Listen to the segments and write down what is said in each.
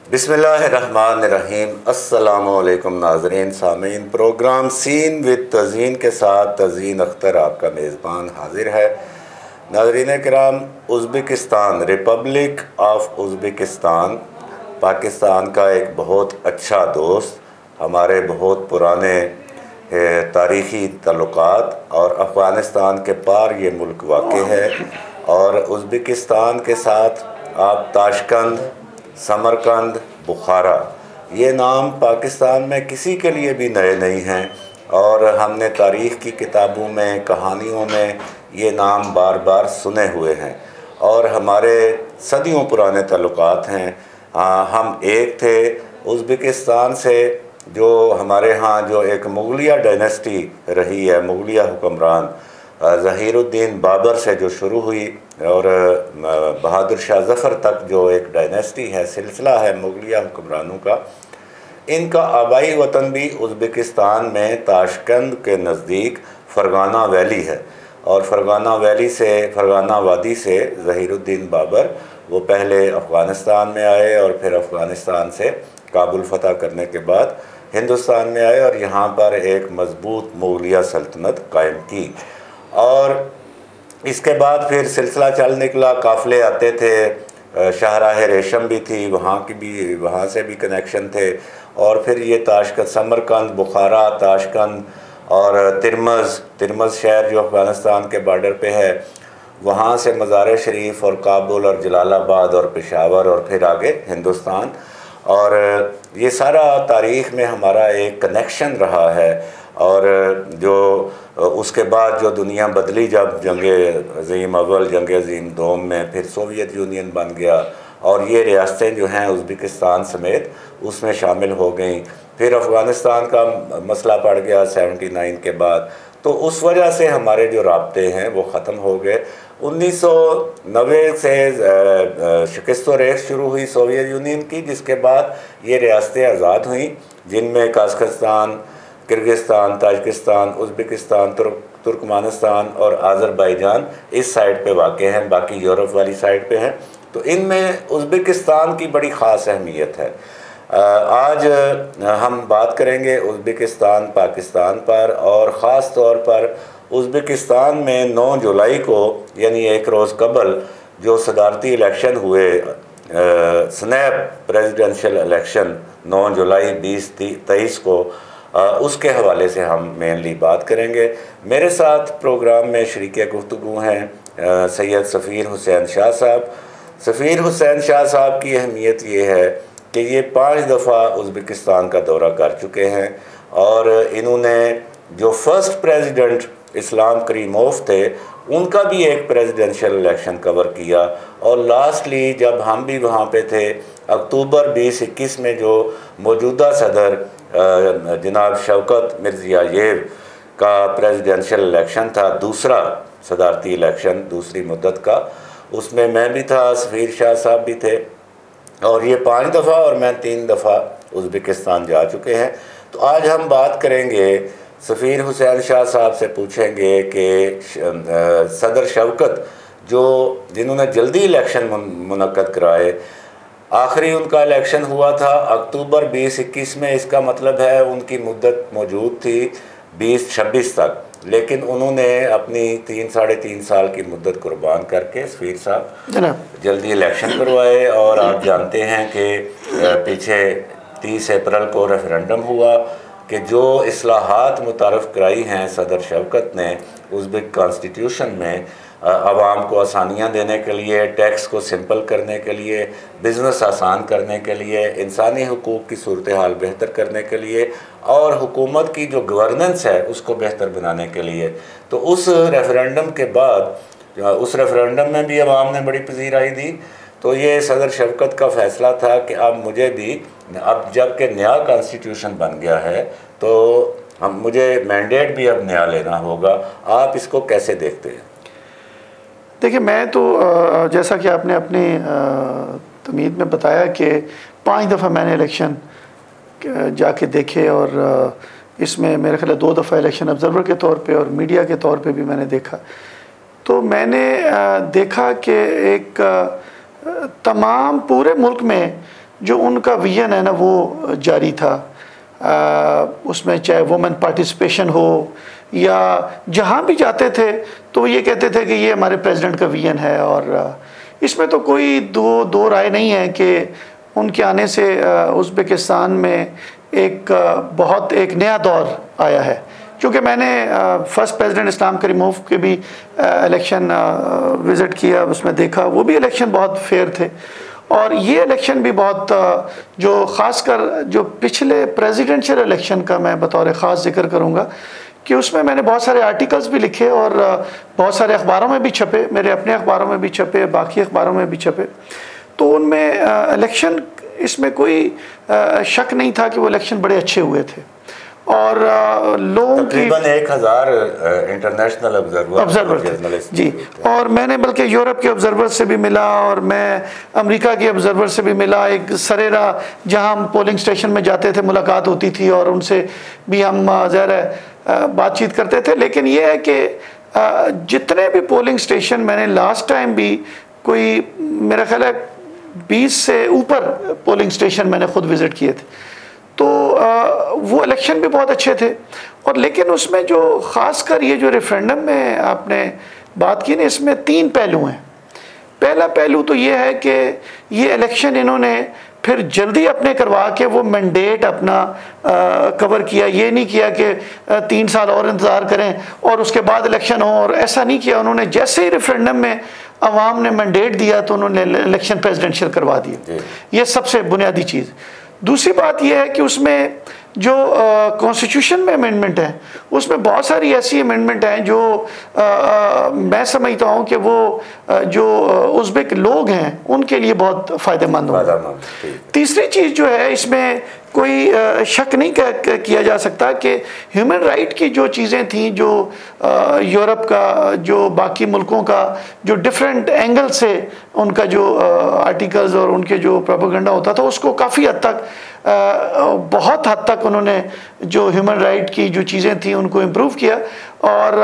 बिस्मिल्लाहिर्रहमानिर्रहीम। अस्सलामुअलैकुम नाज़रीन सामीन। प्रोग्राम सीन विद तज़ीन के साथ तज़ीन अख्तर आपका मेज़बान हाजिर है। नाज़रीन किराम, Uzbekistan, republic of Uzbekistan Pakistan का एक बहुत अच्छा दोस्त, हमारे बहुत पुराने तारीख़ी तल्लुक़ात और अफ़गानिस्तान के पार ये मुल्क वाक़ है। और उज़्बेकिस्तान के साथ आप ताशकंद, समरकंद, बुखारा, ये नाम पाकिस्तान में किसी के लिए भी नए नहीं हैं और हमने तारीख़ की किताबों में, कहानियों में ये नाम बार बार सुने हुए हैं और हमारे सदियों पुराने ताल्लुकात हैं। हम एक थे उज़्बेकिस्तान से, जो हमारे यहाँ जो एक मुग़लिया डायनेस्टी रही है, मुग़लिया हुक्मरान ज़हीरुद्दीन बाबर से जो शुरू हुई और बहादुर शाह ज़फ़र तक जो एक डायनेस्टी है, सिलसिला है मुग़लिया हुक्मरानों का, इनका आबाई वतन भी उज़्बेकिस्तान में ताशकंद के नज़दीक फ़रगाना वैली है। और फ़रगाना वैली से, फ़रगाना वादी से ज़हीरुद्दीन बाबर वो पहले अफ़गानिस्तान में आए और फिर अफ़गानिस्तान से काबुल फ़तह करने के बाद हिंदुस्तान में आए और यहाँ पर एक मज़बूत मुग़लिया सल्तनत कायम की। और इसके बाद फिर सिलसिला चल निकला, काफ़िले आते थे, शाहराह रेशम भी थी, वहाँ से भी कनेक्शन थे। और फिर ये ताशकंद, समरकंद, बुखारा, ताशकंद और तिरमज़ शहर जो अफ़गानिस्तान के बॉर्डर पे है, वहाँ से मज़ार शरीफ और काबुल और जलालाबाद और पेशावर और फिर आगे हिंदुस्तान। और ये सारा तारीख़ में हमारा एक कनेक्शन रहा है। और जो उसके बाद जो दुनिया बदली, जब जंग अज़ीम अव्वल, जंग अज़ीम दोम में फिर सोवियत यूनियन बन गया और ये रियासतें जो हैं उज़्बेकिस्तान समेत उसमें शामिल हो गई। फिर अफ़गानिस्तान का मसला पड़ गया 79 के बाद, तो उस वजह से हमारे जो राब्ते हैं वो ख़त्म हो गए। 1990 से शिकस्त रेख शुरू हुई सोवियत यूनियन की, जिसके बाद ये रियासतें आज़ाद हुईं, जिनमें Kazakhstan, Kyrgyzstan, Tajikistan, Uzbekistan, Turkmenistan और आज़रबाईजान इस साइड पे वाक़ हैं, बाकी यूरोप वाली साइड पे हैं। तो इनमें उज़्बेकिस्तान की बड़ी ख़ास अहमियत है। आज हम बात करेंगे उज़्बेकिस्तान पाकिस्तान पर, और ख़ास तौर पर उज़्बेकिस्तान में 9 जुलाई को, यानी एक रोज़ कबल जो सदारती इलेक्शन हुए, स्नैप प्रेसिडेंशियल इलेक्शन 9 जुलाई 2023 को, उसके हवाले से हम मेनली बात करेंगे। मेरे साथ प्रोग्राम में शरीके गुफ्तगू हैं सैयद सफ़ीर हुसैन शाह साहब। सफ़ीर हुसैन शाह साहब की अहमियत ये है कि ये 5 दफ़ा उज़्बेकिस्तान का दौरा कर चुके हैं और इन्होंने जो फर्स्ट प्रेसिडेंट इस्लाम करीमोव थे, उनका भी एक प्रेसिडेंशियल इलेक्शन कवर किया। और लास्टली जब हम भी वहाँ पे थे, अक्टूबर 2021 में जो मौजूदा सदर जनाब शौकत मिर्ज़ियायेव का प्रेसिडेंशियल इलेक्शन था, दूसरा सदारती इलेक्शन दूसरी मुद्दत का, उसमें मैं भी था, सफ़ीर शाह साहब भी थे। और ये 5 दफ़ा और मैं 3 दफ़ा उज़्बेकिस्तान जा चुके हैं। तो आज हम बात करेंगे, सफ़ीर हुसैन शाह साहब से पूछेंगे कि सदर शौकत जिन्होंने जल्दी इलेक्शन मुनक्कद कराए, आखिरी उनका इलेक्शन हुआ था अक्टूबर 2021 में, इसका मतलब है उनकी मुद्दत मौजूद थी 2026 तक, लेकिन उन्होंने अपनी 3-3.5 साल की मुद्दत कुर्बान करके सफ़ीर साहब जल्दी इलेक्शन करवाए। और आप जानते हैं कि पीछे 30 अप्रैल को रेफरेंडम हुआ कि जो इस्लाहात मुतारफ़ कराई हैं सदर शौकत ने उज़्बेक कॉन्स्टिट्यूशन में, आवाम को आसानियाँ देने के लिए, टैक्स को सिंपल करने के लिए, बिज़नेस आसान करने के लिए, इंसानी हुकूक़ की सूरत हाल बेहतर करने के लिए और हुकूमत की जो गवर्नेंस है उसको बेहतर बनाने के लिए। तो उस रेफरेंडम के बाद, उस रेफरेंडम में भी आवाम ने बड़ी पजीराई दी। तो ये सदर शौकत का फ़ैसला था कि अब जब के नया कॉन्स्टिट्यूशन बन गया है तो मुझे मैंडेट भी अब नया लेना होगा। आप इसको कैसे देखते हैं? देखिए, मैं तो जैसा कि आपने अपनी तमीद में बताया कि 5 दफ़ा मैंने इलेक्शन जाके देखे और इसमें मेरे ख्याल 2 दफ़ा इलेक्शन ऑब्ज़र्वर के तौर पे और मीडिया के तौर पे भी मैंने देखा। तो मैंने देखा कि एक तमाम पूरे मुल्क में जो उनका विजन है ना वो जारी था। उसमें चाहे वुमेन पार्टिसिपेशन हो या जहाँ भी जाते थे तो ये कहते थे कि ये हमारे प्रेसिडेंट का विजन है। और इसमें तो कोई दो राय नहीं है कि उनके आने से उज़्बेकिस्तान में एक नया दौर आया है। क्योंकि मैंने फर्स्ट प्रेसिडेंट इस्लाम करीमोव के भी इलेक्शन विज़िट किया, उसमें देखा वो भी इलेक्शन बहुत फेयर थे। और ये इलेक्शन भी बहुत जो ख़ासकर जो पिछले प्रेसिडेंशियल इलेक्शन का मैं बतौर ख़ास जिक्र करूँगा कि उसमें मैंने बहुत सारे आर्टिकल्स भी लिखे और बहुत सारे अखबारों में भी छपे, मेरे अपने अखबारों में भी छपे, बाकी अखबारों में भी छपे। तो उनमें इलेक्शन, इसमें कोई शक नहीं था कि वो इलेक्शन बड़े अच्छे हुए थे। और लोगों की तकरीबन 1000 इंटरनेशनल ऑब्जर्वर जी, और मैंने बल्कि यूरोप के ऑब्जर्वर से भी मिला और मैं अमेरिका के ऑब्जर्वर से भी मिला। एक सरेरा जहां हम पोलिंग स्टेशन में जाते थे मुलाकात होती थी और उनसे भी हम ज़रा बातचीत करते थे। लेकिन ये है कि जितने भी पोलिंग स्टेशन मैंने लास्ट टाइम भी कोई मेरा ख्याल है 20 से ऊपर पोलिंग स्टेशन मैंने खुद विज़िट किए थे, तो वो इलेक्शन भी बहुत अच्छे थे। और लेकिन उसमें जो ख़ासकर ये जो रेफरेंडम में आपने बात की ना, इसमें 3 पहलू हैं। पहला पहलू तो ये है कि ये इलेक्शन इन्होंने फिर जल्दी अपने करवा के वो मैंडेट अपना कवर किया। ये नहीं किया कि 3 साल और इंतज़ार करें और उसके बाद इलेक्शन हो, और ऐसा नहीं किया। उन्होंने जैसे ही रेफरेंडम में अवाम ने मैंडेट दिया तो उन्होंने इलेक्शन प्रेसिडेंशियल करवा दिए। ये सबसे बुनियादी चीज़। दूसरी बात यह है कि उसमें जो कॉन्स्टिट्यूशन में अमेंडमेंट है उसमें बहुत सारी ऐसी अमेंडमेंट हैं जो मैं समझता हूँ कि वो जो उज़्बेक लोग हैं उनके लिए बहुत फ़ायदेमंद होगा। तीसरी चीज़ जो है, इसमें कोई शक नहीं किया जा सकता कि ह्यूमन राइट की जो चीज़ें थी, जो यूरोप का, जो बाकी मुल्कों का जो डिफरेंट एंगल से उनका जो आर्टिकल्स और उनके जो प्रोपेगेंडा होता था, उसको काफ़ी हद तक बहुत हद तक उन्होंने जो ह्यूमन राइट की जो चीज़ें थी उनको इम्प्रूव किया और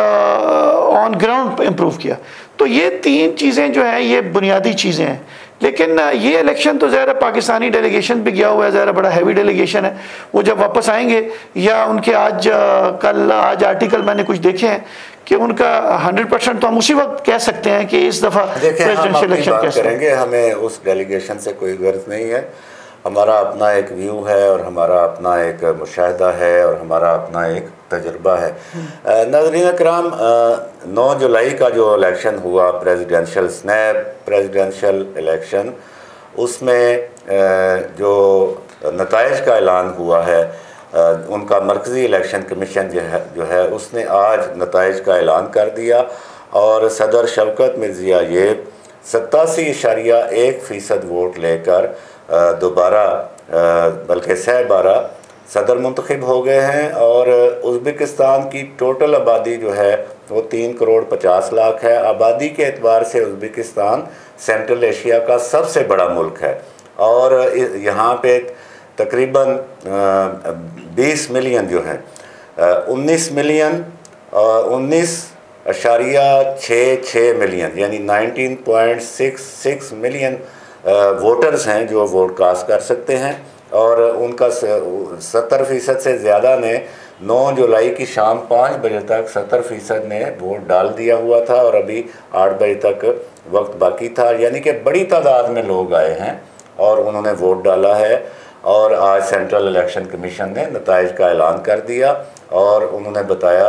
ऑन ग्राउंड इम्प्रूव किया। तो ये 3 चीज़ें जो हैं ये बुनियादी चीज़ें हैं। लेकिन ये इलेक्शन तो ज़रा पाकिस्तानी डेलीगेशन भी गया हुआ है, ज़रा बड़ा हैवी डेलीगेशन है। वो जब वापस आएंगे या उनके आज आर्टिकल मैंने कुछ देखे हैं कि उनका 100% तो हम उसी वक्त कह सकते हैं कि इस दफ़ा प्रेसिडेंशियल इलेक्शन कैसे करेंगे। हमें उस डेलीगेशन से कोई गर्ज नहीं है। हमारा अपना एक व्यू है और हमारा अपना एक मुशाहिदा है और हमारा अपना एक तजुर्बा है। नाज़रीन कराम, 9 जुलाई का जो इलेक्शन हुआ प्रेसिडेंशियल स्नैप प्रेसिडेंशियल इलेक्शन, उसमें जो नताइज का ऐलान हुआ है, उनका मरकज़ी इलेक्शन कमीशन जो है उसने आज नताइज का ऐलान कर दिया और सदर शवकत मिर्ज़ियाएव 87.1% वोट लेकर दोबारा बल्कि 12 सदर मुंतखब हो गए हैं। और उज़्बेकिस्तान की टोटल आबादी जो है वो 3 करोड़ 50 लाख है। आबादी के एतबार से उज़्बेकिस्तान सेंट्रल एशिया का सबसे बड़ा मुल्क है और यहाँ पे तकरीबन 20 मिलियन जो है 19 मिलियन 19.66 मिलियन यानी 19.66 मिलियन वोटर्स हैं जो वोट कास्ट कर सकते हैं। और उनका 70% से ज़्यादा ने 9 जुलाई की शाम 5 बजे तक 70% ने वोट डाल दिया हुआ था और अभी 8 बजे तक वक्त बाकी था। यानी कि बड़ी तादाद में लोग आए हैं और उन्होंने वोट डाला है। और आज सेंट्रल इलेक्शन कमीशन ने नताइज का ऐलान कर दिया और उन्होंने बताया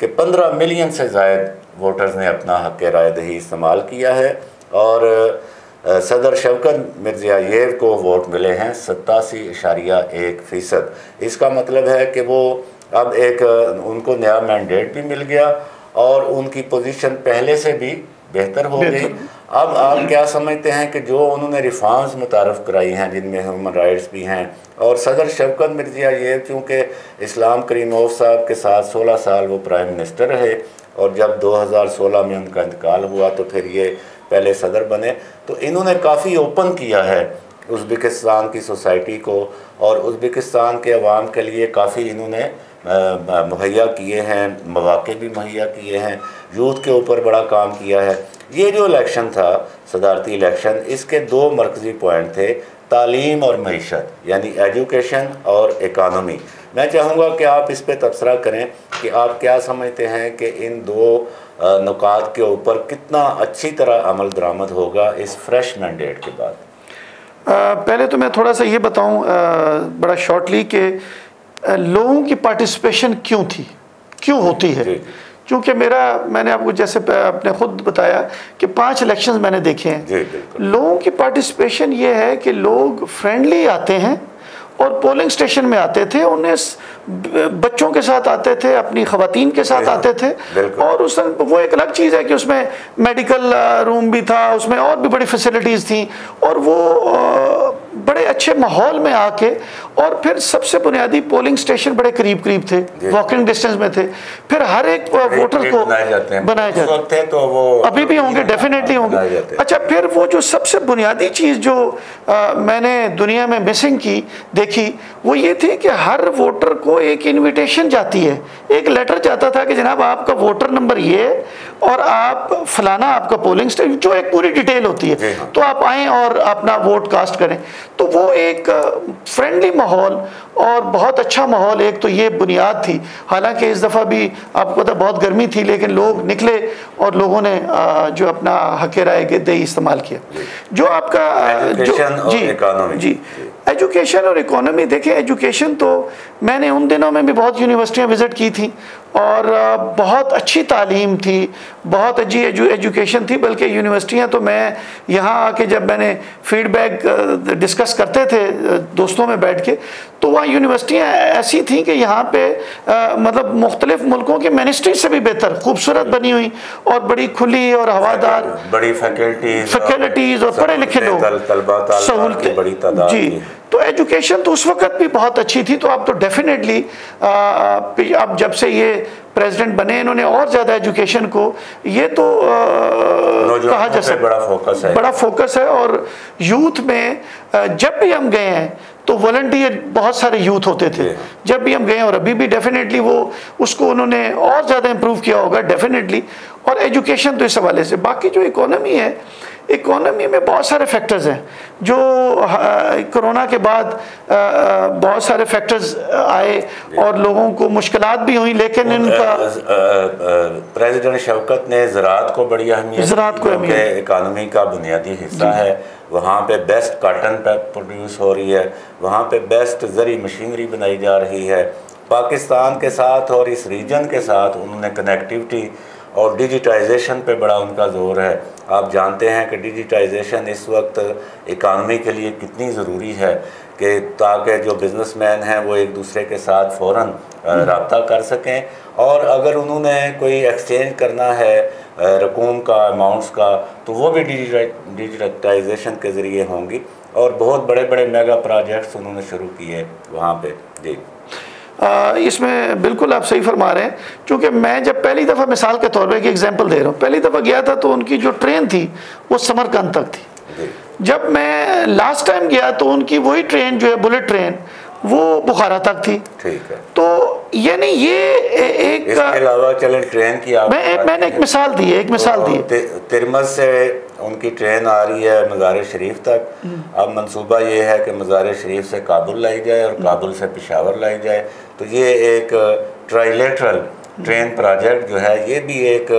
कि 15 मिलियन से ज़ायद वोटर्स ने अपना हक़ राय दही इस्तेमाल किया है और सदर शवकत मिर्ज़ियाएव को वोट मिले हैं 87.1%। इसका मतलब है कि वो अब एक उनको नया मैंडेट भी मिल गया और उनकी पोजीशन पहले से भी बेहतर हो गई। अब आप क्या समझते हैं कि जो उन्होंने रिफॉर्म्स मुतारफ़ कराई हैं जिनमें ह्यूमन राइट्स भी हैं, और सदर शवकत मिर्ज़ियाएव चूँकि इस्लाम करीमोव साहब के साथ 16 साल वो प्राइम मिनिस्टर रहे और जब 2016 में उनका इंतकाल हुआ तो फिर ये पहले सदर बने, तो इन्होंने काफ़ी ओपन किया है उज़्बेकिस्तान की सोसाइटी को और उज़्बेकिस्तान के अवाम के लिए काफ़ी इन्होंने मुहैया किए हैं, मौक़े भी मुहैया किए हैं, यूथ के ऊपर बड़ा काम किया है। ये जो इलेक्शन था सदारती इलेक्शन, इसके 2 मरकज़ी पॉइंट थे। तालीम और मईशत, यानी एजुकेशन और इकानमी। मैं चाहूँगा कि आप इस पे तबसरा करें कि आप क्या समझते हैं कि इन दो नुकात के ऊपर कितना अच्छी तरह अमल दरामद होगा इस फ्रेश मैंडेट के बाद। पहले तो मैं थोड़ा सा ये बताऊं बड़ा शॉर्टली कि लोगों की पार्टिसिपेशन क्यों होती है। क्योंकि मैंने आपको जैसे आपने खुद बताया कि 5 इलेक्शंस मैंने देखे हैं। लोगों की पार्टिसिपेशन ये है कि लोग फ्रेंडली आते हैं और पोलिंग स्टेशन में आते थे, उन्हें बच्चों के साथ आते थे, अपनी ख़वातीन के साथ आते थे, और वो एक अलग चीज़ है कि उसमें मेडिकल रूम भी था, उसमें और भी बड़ी फैसिलिटीज़ थी, और वो बड़े अच्छे माहौल में आके, और फिर सबसे बुनियादी पोलिंग स्टेशन बड़े करीब थे, वॉकिंग डिस्टेंस में थे, फिर हर एक वोटर को बनाए जाते हैं, तो वो अभी भी होंगे, डेफिनेटली होंगे। अच्छा, फिर वो जो सबसे बुनियादी चीज़ जो मैंने दुनिया में मिसिंग देखी वो ये थी कि हर वोटर को एक इनविटेशन जाती है, एक लेटर जाता था कि जनाब आपका वोटर नंबर ये और आप फलाना आपका पोलिंग स्टेशन, जो एक पूरी डिटेल होती है, तो आप आएँ और अपना वोट कास्ट करें। तो वो एक फ्रेंडली माहौल और बहुत अच्छा माहौल, एक तो ये बुनियाद थी। हालांकि इस दफ़ा भी आपको पता बहुत गर्मी थी, लेकिन लोग निकले और लोगों ने जो अपना हक़ राय दही इस्तेमाल किया। जो आपका एजुकेशन और इकोनॉमी, देखिए एजुकेशन तो मैंने उन दिनों में भी बहुत यूनिवर्सिटियां विज़िट की थी और बहुत अच्छी तालीम थी, बहुत अच्छी एजुकेशन थी। बल्कि यूनिवर्सिटियां तो मैं यहाँ आके जब मैंने फीडबैक डिस्कस करते थे दोस्तों में बैठ के, तो वहाँ यूनिवर्सिटियाँ ऐसी थी कि यहाँ पे मतलब मुख्तलिफ मुल्कों के मिनिस्ट्री से भी बेहतर खूबसूरत बनी हुई और बड़ी खुली और हवादार, बड़ी फैकल्टीज़ और पढ़े लिखे लोग, सहूलतें बड़ी तादाद जी। तो एजुकेशन तो उस वक्त भी बहुत अच्छी थी। तो अब तो डेफिनेटली अब जब से ये प्रेसिडेंट बने, इन्होंने और ज़्यादा एजुकेशन को ये तो कहा जा सकता बड़ा फोकस है। और यूथ में जब भी हम गए हैं तो वॉलंटियर बहुत सारे यूथ होते थे जब भी हम गए, और अभी भी डेफिनेटली वो उसको उन्होंने और ज़्यादा इम्प्रूव किया होगा डेफिनेटली। और एजुकेशन तो इस हवाले से, बाकी जो इकोनॉमी है, इकोनॉमी में बहुत सारे फैक्टर्स हैं जो कोरोना के बाद बहुत सारे फैक्टर्स आए और लोगों को मुश्किलात भी हुई, लेकिन इनका प्रेसिडेंट शौकत ने ज़राअत को बड़ी अहमियत, इकानमी का बुनियादी हिस्सा है। वहाँ पे बेस्ट काटन प्रोड्यूस हो रही है, वहाँ पे बेस्ट ज़री मशीनरी बनाई जा रही है। पाकिस्तान के साथ और इस रीजन के साथ उन्होंने कनेक्टिविटी और डिजिटाइजेशन पे बड़ा उनका जोर है। आप जानते हैं कि डिजिटाइजेशन इस वक्त इकानमी के लिए कितनी ज़रूरी है कि ताकि जो बिज़नेसमैन हैं वो एक दूसरे के साथ फ़ौरन रब्ता कर सकें, और अगर उन्होंने कोई एक्सचेंज करना है रकूम का, अमाउंट्स का, तो वो भी डिजिटाइजेशन के ज़रिए होंगी। और बहुत बड़े बड़े मेगा प्रोजेक्ट्स उन्होंने शुरू किए वहाँ पे जी। इसमें बिल्कुल आप सही फरमा रहे हैं, क्योंकि मैं जब पहली दफ़ा मिसाल के तौर पर एक एग्जांपल दे रहा हूँ, पहली दफ़ा गया था तो उनकी जो ट्रेन थी वो समरकंद तक थी। जब मैं लास्ट टाइम गया तो उनकी वही ट्रेन जो है बुलेट ट्रेन वो बुखारा तक थी। ठीक है, तो यानी ये एक इसके अलावा चलें ट्रेन की मैंने एक मिसाल दी है, तिरमज से उनकी ट्रेन आ रही है मज़ार शरीफ तक। अब मंसूबा ये है कि मज़ार शरीफ से काबुल लाई जाए और काबुल से पेशावर लाई जाए। तो ये एक ट्राइलेटरल ट्रेन प्रोजेक्ट जो है, ये भी एक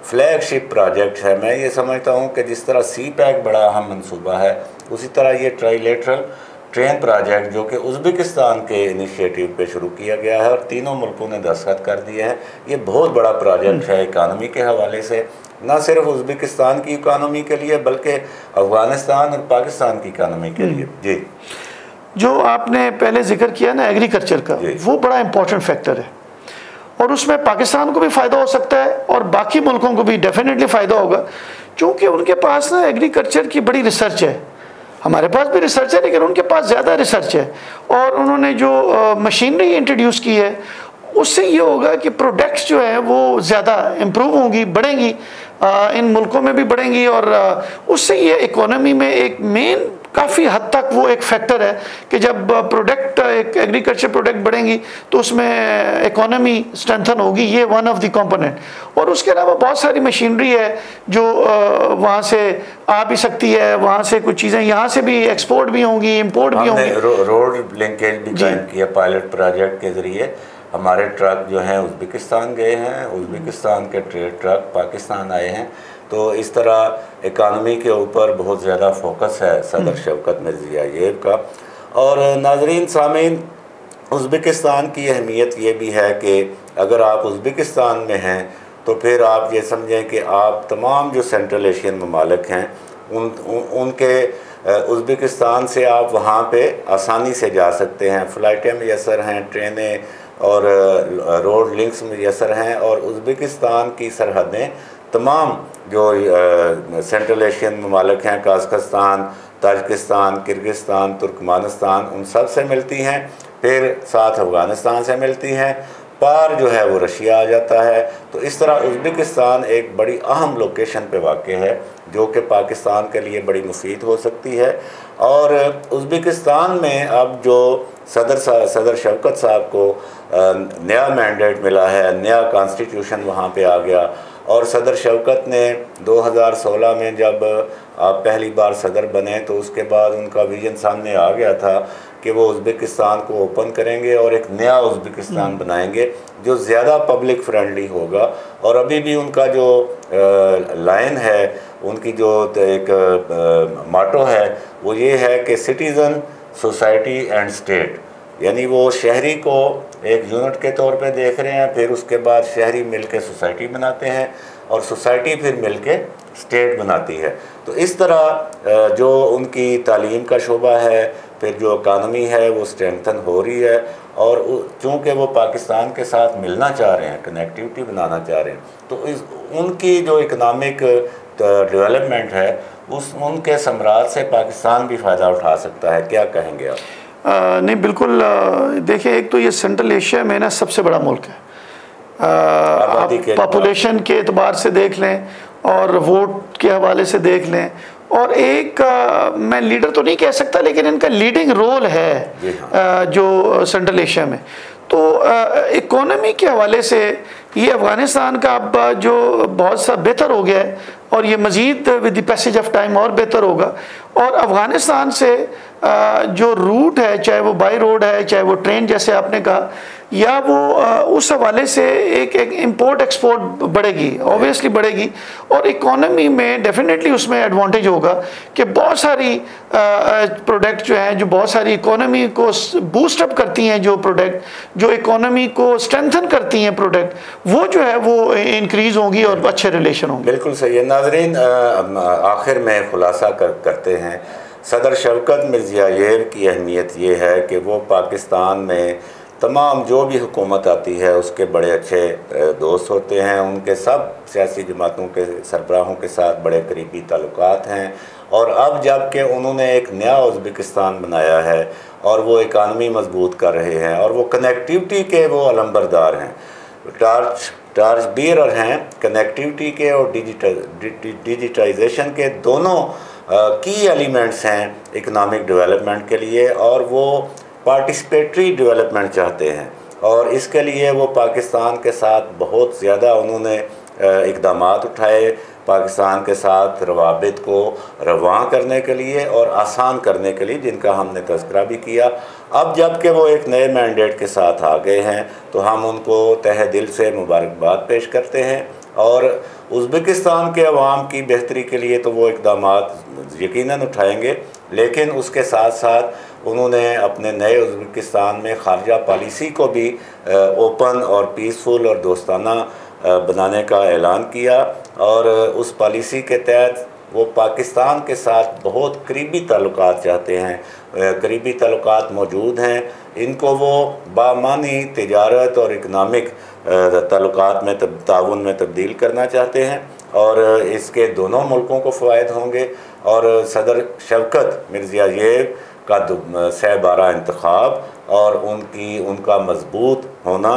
फ्लैगशिप प्रोजेक्ट है। मैं ये समझता हूँ कि जिस तरह सी पैक बड़ा अहम मंसूबा है, उसी तरह ये ट्राइलेटरल ट्रेन प्रोजेक्ट जो कि उज़्बेकिस्तान के इनिशिएटिव पे शुरू किया गया है और तीनों मुल्कों ने दस्तखत कर दिए हैं, ये बहुत बड़ा प्रोजेक्ट है इकानमी के हवाले से, ना सिर्फ उज़्बेकिस्तान की इकानमी के लिए बल्कि अफ़गानिस्तान और पाकिस्तान की इकानमी के लिए। जी, जो आपने पहले जिक्र किया ना एग्रीकल्चर का, वो बड़ा इंपॉर्टेंट फैक्टर है और उसमें पाकिस्तान को भी फ़ायदा हो सकता है और बाकी मुल्कों को भी डेफिनेटली फ़ायदा होगा, क्योंकि उनके पास ना एग्रीकल्चर की बड़ी रिसर्च है। हमारे पास भी रिसर्च है लेकिन उनके पास ज़्यादा रिसर्च है, और उन्होंने जो मशीनरी इंट्रोड्यूस की है उससे ये होगा कि प्रोडक्ट्स जो है वो ज़्यादा इम्प्रूव होंगी, बढ़ेंगी, इन मुल्कों में भी बढ़ेंगी, और उससे ये इकोनॉमी में एक मेन काफ़ी हद तक वो एक फैक्टर है कि जब प्रोडक्ट एक एग्रीकल्चर प्रोडक्ट बढ़ेंगी तो उसमें इकोनॉमी स्ट्रेंथन होगी, ये वन ऑफ द कंपोनेंट। और उसके अलावा बहुत सारी मशीनरी है जो वहाँ से आ भी सकती है, वहाँ से कुछ चीज़ें यहाँ से भी एक्सपोर्ट भी होंगी, इंपोर्ट भी होंगी। रोड लिंकेज भी कायम किया पायलट प्रोजेक्ट के ज़रिए। हमारे ट्रक जो हैं उज़्बेकिस्तान गए हैं, उज़्बेकिस्तान के ट्रक पाकिस्तान आए हैं। तो इस तरह इकानमी के ऊपर बहुत ज़्यादा फोकस है सदर शौकत मिर्ज़ियोयेव का। और नाज़रीन सामीन, उज़्बेकिस्तान की अहमियत ये भी है कि अगर आप उज़्बेकिस्तान में हैं तो फिर आप ये समझें कि आप तमाम जो सेंट्रल एशियन ममालिक हैं उनके उज़्बेकिस्तान से आप वहाँ पे आसानी से जा सकते हैं। फ़्लाइटें मैसर हैं, ट्रेनें और रोड लिंक्स मैसर हैं। और उज़्बेकिस्तान की सरहदें तमाम जो सेंट्रल एशियन ममालिक हैं, कज़ाकिस्तान, ताजिकिस्तान, किर्गिस्तान, तुर्कमानिस्तान, उन सब से मिलती हैं। फिर साथ अफ़गानिस्तान से मिलती हैं, पार जो है वो रशिया आ जाता है। तो इस तरह उज़्बेकिस्तान एक बड़ी अहम लोकेशन पे वाक़ है जो कि पाकिस्तान के लिए बड़ी मुफीद हो सकती है। और उज़्बेकिस्तान में अब जो सदर शौकत साहब को नया मैंडेट मिला है, नया कॉन्स्टिट्यूशन वहाँ पे आ गया। और सदर शौकत ने 2016 में जब आप पहली बार सदर बने तो उसके बाद उनका विज़न सामने आ गया था कि वो उज़्बेकिस्तान को ओपन करेंगे और एक नया उज़्बेकिस्तान बनाएंगे जो ज़्यादा पब्लिक फ्रेंडली होगा। और अभी भी उनका जो लाइन है, उनकी जो एक माटो है वो ये है कि सिटीज़न, सोसाइटी एंड स्टेट। यानी वो शहरी को एक यूनिट के तौर पे देख रहे हैं, फिर उसके बाद शहरी मिलके सोसाइटी बनाते हैं और सोसाइटी फिर मिलके स्टेट बनाती है। तो इस तरह जो उनकी तालीम का शोबा है, फिर जो इकानमी है वो स्ट्रेंथन हो रही है। और चूँकि वो पाकिस्तान के साथ मिलना चाह रहे हैं, कनेक्टिविटी बनाना चाह रहे हैं, तो उनकी जो इकनॉमिक डेवलपमेंट है उनके समरात से पाकिस्तान भी फ़ायदा उठा सकता है। क्या कहेंगे आप? नहीं बिल्कुल। देखिए, एक तो ये सेंट्रल एशिया में ना सबसे बड़ा मुल्क है, पॉपुलेशन के एतबार से देख लें और वोट के हवाले से देख लें। और एक मैं लीडर तो नहीं कह सकता लेकिन इनका लीडिंग रोल है जो सेंट्रल एशिया में। तो इकोनॉमी के हवाले से ये अफ़गानिस्तान का अब जो बहुत सा बेहतर हो गया है और ये मज़ीद with the passage of time और बेहतर होगा। और अफ़गानिस्तान से जो रूट है, चाहे वो बाई रोड है, चाहे वो ट्रेन जैसे आपने कहा, या वो उस हवाले से एक इंपोर्ट एक्सपोर्ट बढ़ेगी, ऑब्वियसली बढ़ेगी। और इकोनॉमी में डेफिनेटली उसमें एडवांटेज होगा कि बहुत सारी प्रोडक्ट जो हैं, जो बहुत सारी इकोनॉमी को बूस्ट अप करती हैं, जो प्रोडक्ट जो इकोनॉमी को स्ट्रेंथन करती हैं प्रोडक्ट, वो जो है वो इंक्रीज़ होंगी और अच्छे रिलेशन होंगे। बिल्कुल सही है। नाज़रीन, आखिर में खुलासा करते हैं, सदर शौकत मिर्ज़ियोयेव की अहमियत ये है कि वो पाकिस्तान में तमाम जो भी हुकूमत आती है उसके बड़े अच्छे दोस्त होते हैं। उनके सब सियासी जमातों के सरबराहों के साथ बड़े करीबी ताल्लुकात हैं। और अब जब कि उन्होंने एक नया उज़्बेकिस्तान बनाया है और वो इकानमी मजबूत कर रहे हैं और वो कनेक्टिविटी के वो अलंबरदार हैं, टार्च बीरर हैं कनेक्टिविटी के और डिजिटाइजेशन के दोनों की एलिमेंट्स हैं इकनॉमिक डेवलपमेंट के लिए। और वो पार्टिसिपेटरी डेवलपमेंट चाहते हैं और इसके लिए वो पाकिस्तान के साथ बहुत ज़्यादा उन्होंने इक़दामात उठाए पाकिस्तान के साथ रवाबित को रवां करने के लिए और आसान करने के लिए, जिनका हमने तज़किरा भी किया। अब जब कि वो एक नए मैंडेट के साथ आ गए हैं तो हम उनको तहे दिल से मुबारकबाद पेश करते हैं। और उज़्बेकिस्तान के अवाम की बेहतरी के लिए तो वो इक़दामात यकीनन उठाएंगे, लेकिन उसके साथ साथ उन्होंने अपने नए उज़्बेकिस्तान में ख़ारजा पॉलिसी को भी ओपन और पीसफुल और दोस्ताना बनाने का ऐलान किया। और उस पॉलिसी के तहत वो पाकिस्तान के साथ बहुत करीबी ताल्लुकात चाहते हैं, करीबी ताल्लुकात मौजूद हैं। इनको वो बामानी तिजारत और इकनॉमिक ताल्लुकात में ताउन में तब्दील करना चाहते हैं और इसके दोनों मुल्कों को फ़वायद होंगे। और सदर शौकत मिर्ज़ियोयेव का सहबारा इंतखाब और उनका मजबूत होना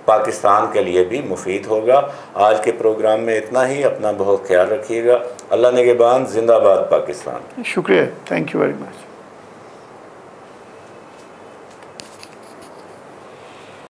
पाकिस्तान के लिए भी मुफीद होगा। आज के प्रोग्राम में इतना ही। अपना बहुत ख्याल रखिएगा। अल्लाह निगहबान। जिंदाबाद पाकिस्तान। शुक्रिया। Thank you very much.